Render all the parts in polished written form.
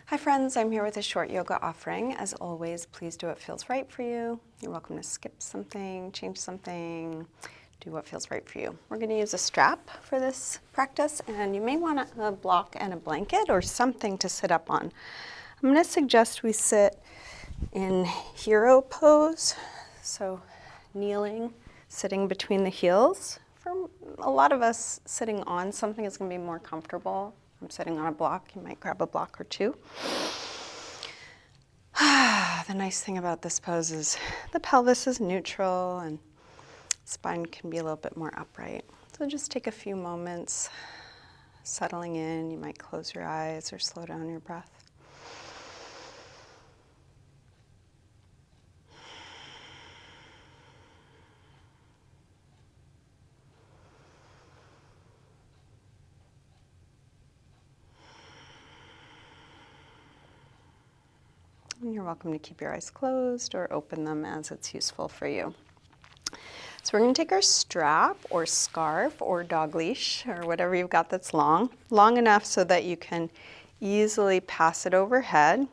Hi friends, I'm here with a short yoga offering. As always, please do what feels right for you. You're welcome to skip something, change something, do what feels right for you. We're going to use a strap for this practice, and you may want a block and a blanket or something to sit up on. I'm going to suggest we sit in hero pose, so kneeling, sitting between the heels. For a lot of us, sitting on something is going to be more comfortable. I'm sitting on a block. You might grab a block or two. The nice thing about this pose is the pelvis is neutral and spine can be a little bit more upright. So just take a few moments settling in. You might close your eyes or slow down your breath. And you're welcome to keep your eyes closed or open them as it's useful for you. So we're going to take our strap or scarf or dog leash or whatever you've got that's long enough so that you can easily pass it overhead. And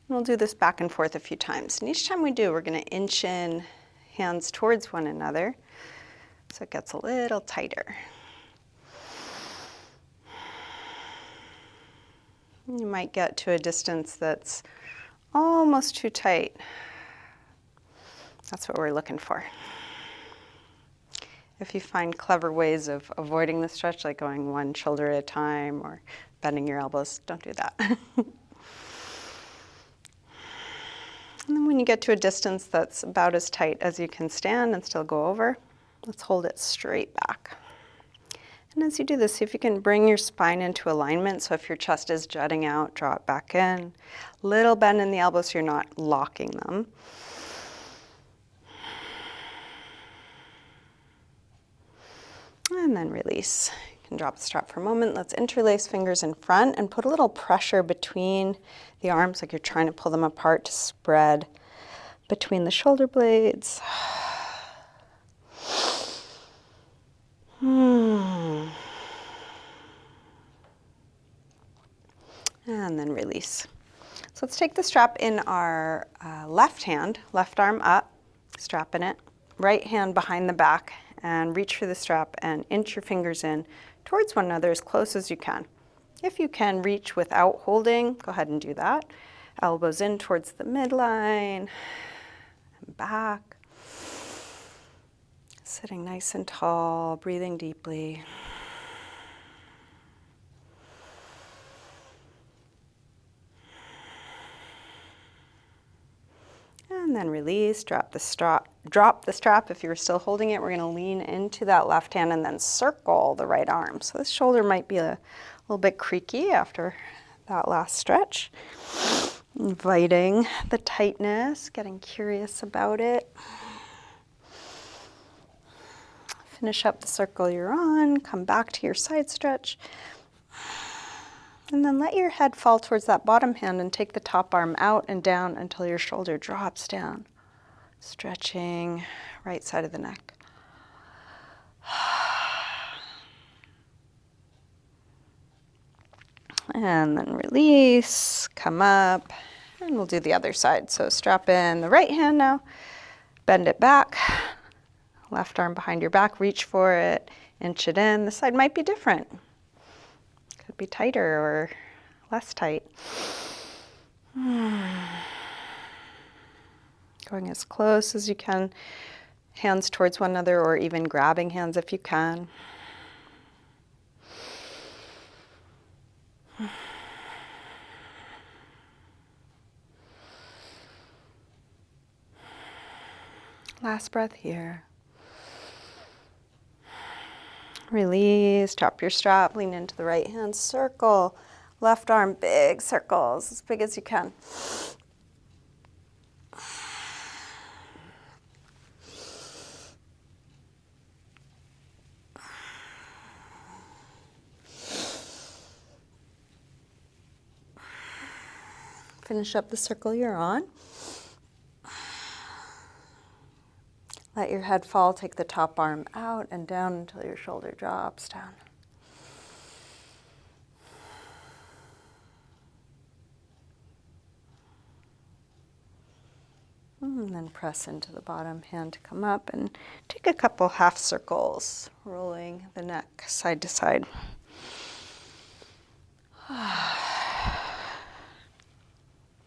we'll do this back and forth a few times. And each time we do, we're going to inch in hands towards one another so it gets a little tighter. You might get to a distance that's almost too tight. That's what we're looking for. If you find clever ways of avoiding the stretch, like going one shoulder at a time or bending your elbows, don't do that. And then when you get to a distance that's about as tight as you can stand and still go over, let's hold it straight back. And as you do this, see if you can bring your spine into alignment. So if your chest is jutting out, draw it back in. Little bend in the elbows so you're not locking them. And then release. You can drop the strap for a moment. Let's interlace fingers in front and put a little pressure between the arms, like you're trying to pull them apart to spread between the shoulder blades. And then release. So let's take the strap in our left hand, left arm up, strap in it, right hand behind the back, and reach for the strap and inch your fingers in towards one another as close as you can. If you can reach without holding, go ahead and do that. Elbows in towards the midline and back. Sitting nice and tall, breathing deeply. And then release, drop the strap if you're still holding it. We're going to lean into that left hand and then circle the right arm. So this shoulder might be a little bit creaky after that last stretch. Inviting the tightness, getting curious about it. Finish up the circle you're on, come back to your side stretch. And then let your head fall towards that bottom hand and take the top arm out and down until your shoulder drops down. Stretching right side of the neck. And then release, come up, and we'll do the other side. So strap in the right hand now, bend it back, left arm behind your back, reach for it, inch it in. This side might be different. Could be tighter or less tight. Going as close as you can, hands towards one another or even grabbing hands if you can. Last breath here. Release, drop your strap, lean into the right hand, circle. Left arm, big circles, as big as you can. Finish up the circle you're on. Let your head fall, take the top arm out and down until your shoulder drops down. And then press into the bottom hand to come up and take a couple half circles, rolling the neck side to side.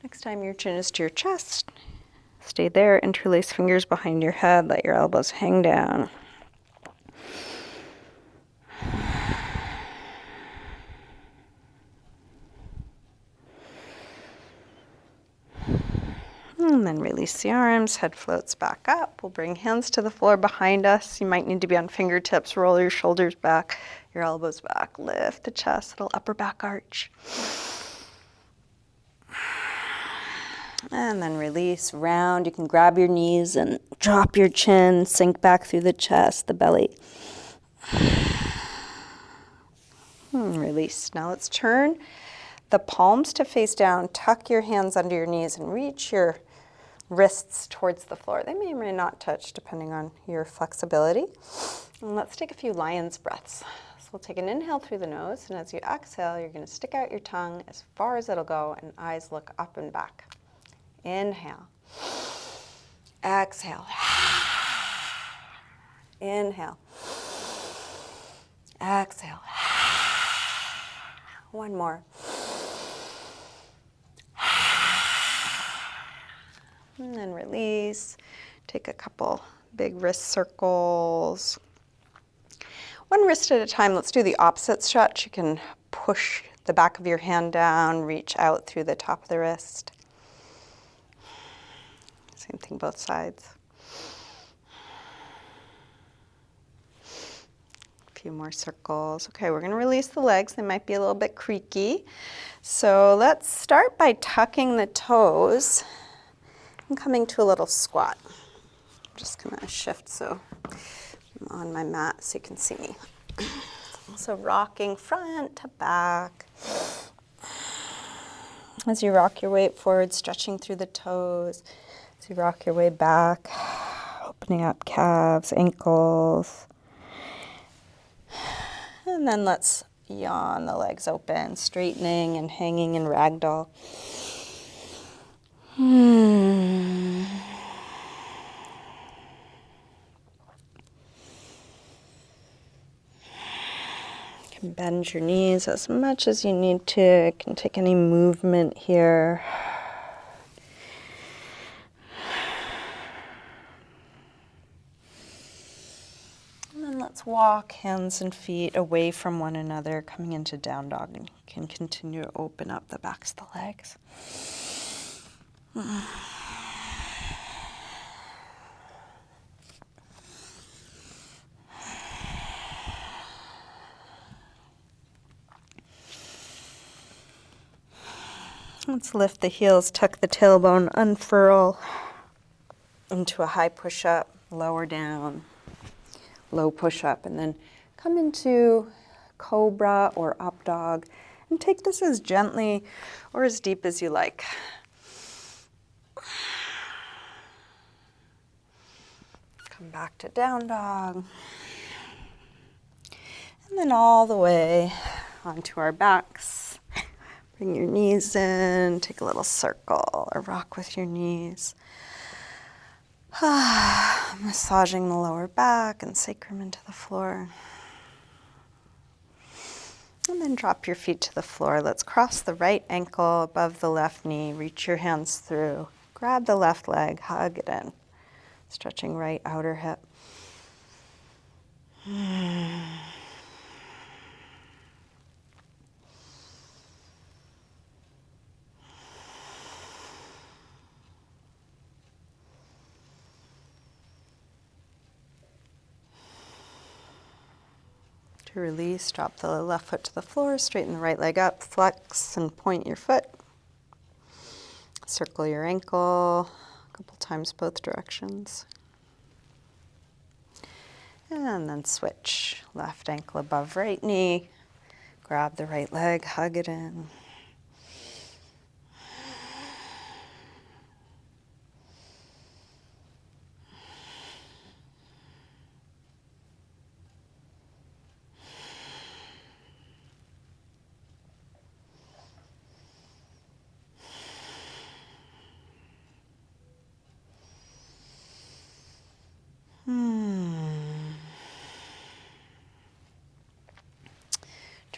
Next time your chin is to your chest, stay there, interlace fingers behind your head, let your elbows hang down. And then release the arms, head floats back up. We'll bring hands to the floor behind us. You might need to be on fingertips, roll your shoulders back, your elbows back, lift the chest, little upper back arch. And then release, round. You can grab your knees and drop your chin, sink back through the chest, the belly. And release. Now let's turn the palms to face down, tuck your hands under your knees and reach your wrists towards the floor. They may or may not touch depending on your flexibility. And let's take a few lion's breaths. So we'll take an inhale through the nose, and as you exhale, you're going to stick out your tongue as far as it'll go and eyes look up and back. Inhale. Exhale. Inhale. Exhale. One more. And then release. Take a couple big wrist circles. One wrist at a time. Let's do the opposite stretch. You can push the back of your hand down, reach out through the top of the wrist. Same thing both sides. A few more circles. Okay, we're going to release the legs. They might be a little bit creaky. So let's start by tucking the toes and coming to a little squat. I'm just going to shift so I'm on my mat so you can see me. So rocking front to back. As you rock your weight forward, stretching through the toes. As you rock your way back, opening up calves, ankles. And then let's yawn the legs open, straightening and hanging in ragdoll. You can bend your knees as much as you need to. You can take any movement here. And then let's walk hands and feet away from one another, coming into down dog, and you can continue to open up the backs of the legs. Let's lift the heels, tuck the tailbone, unfurl into a high push-up, lower down, low push-up, and then come into cobra or up dog, and take this as gently or as deep as you like. Come back to down dog, and then all the way onto our backs. Bring your knees in, take a little circle or rock with your knees. Massaging the lower back and sacrum into the floor. And then drop your feet to the floor. Let's cross the right ankle above the left knee. Reach your hands through. Grab the left leg, hug it in. Stretching right outer hip. To release, drop the left foot to the floor, straighten the right leg up, flex and point your foot. Circle your ankle a couple times both directions. And then switch. Left ankle above right knee. Grab the right leg, hug it in.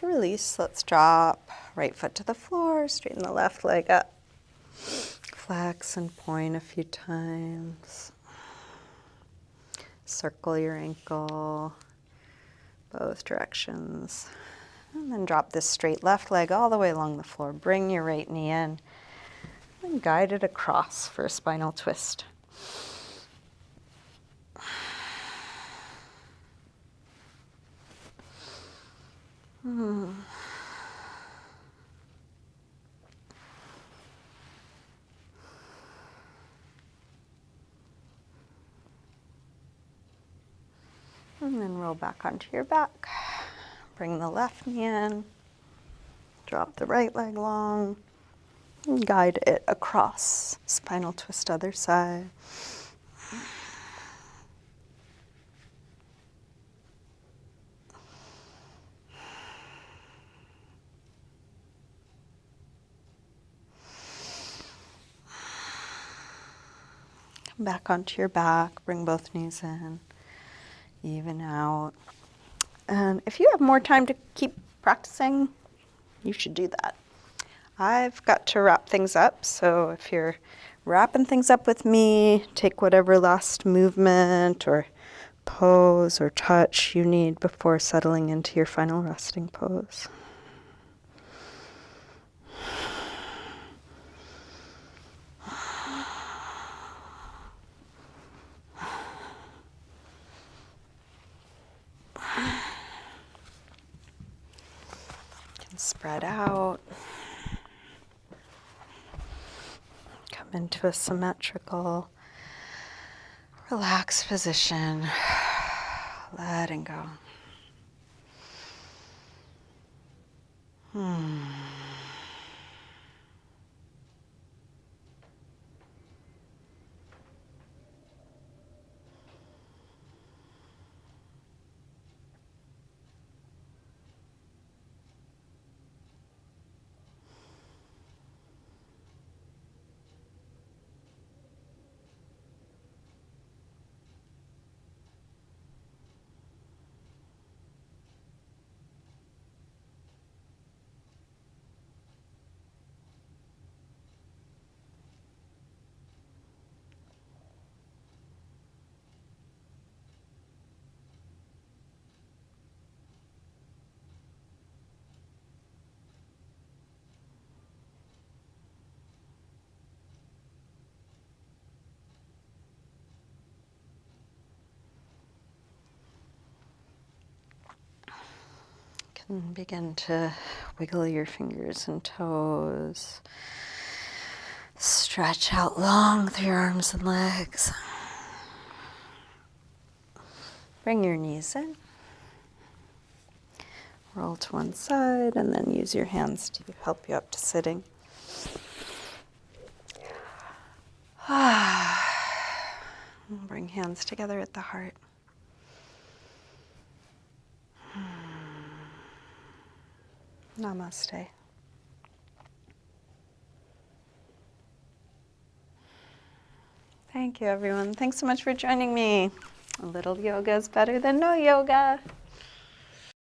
to release, let's drop right foot to the floor, straighten the left leg up. Flex and point a few times. Circle your ankle, both directions. And then drop this straight left leg all the way along the floor. Bring your right knee in and guide it across for a spinal twist. And then roll back onto your back. Bring the left knee in. Drop the right leg long. And guide it across. Spinal twist other side. Come back onto your back. Bring both knees in. Even out. And if you have more time to keep practicing, you should do that. I've got to wrap things up, so if you're wrapping things up with me, take whatever last movement or pose or touch you need before settling into your final resting pose. Spread out. Come into a symmetrical, relaxed position. Letting go. Can begin to wiggle your fingers and toes. Stretch out long through your arms and legs. Bring your knees in. Roll to one side and then use your hands to help you up to sitting. Bring hands together at the heart. Namaste. Thank you, everyone. Thanks so much for joining me. A little yoga is better than no yoga.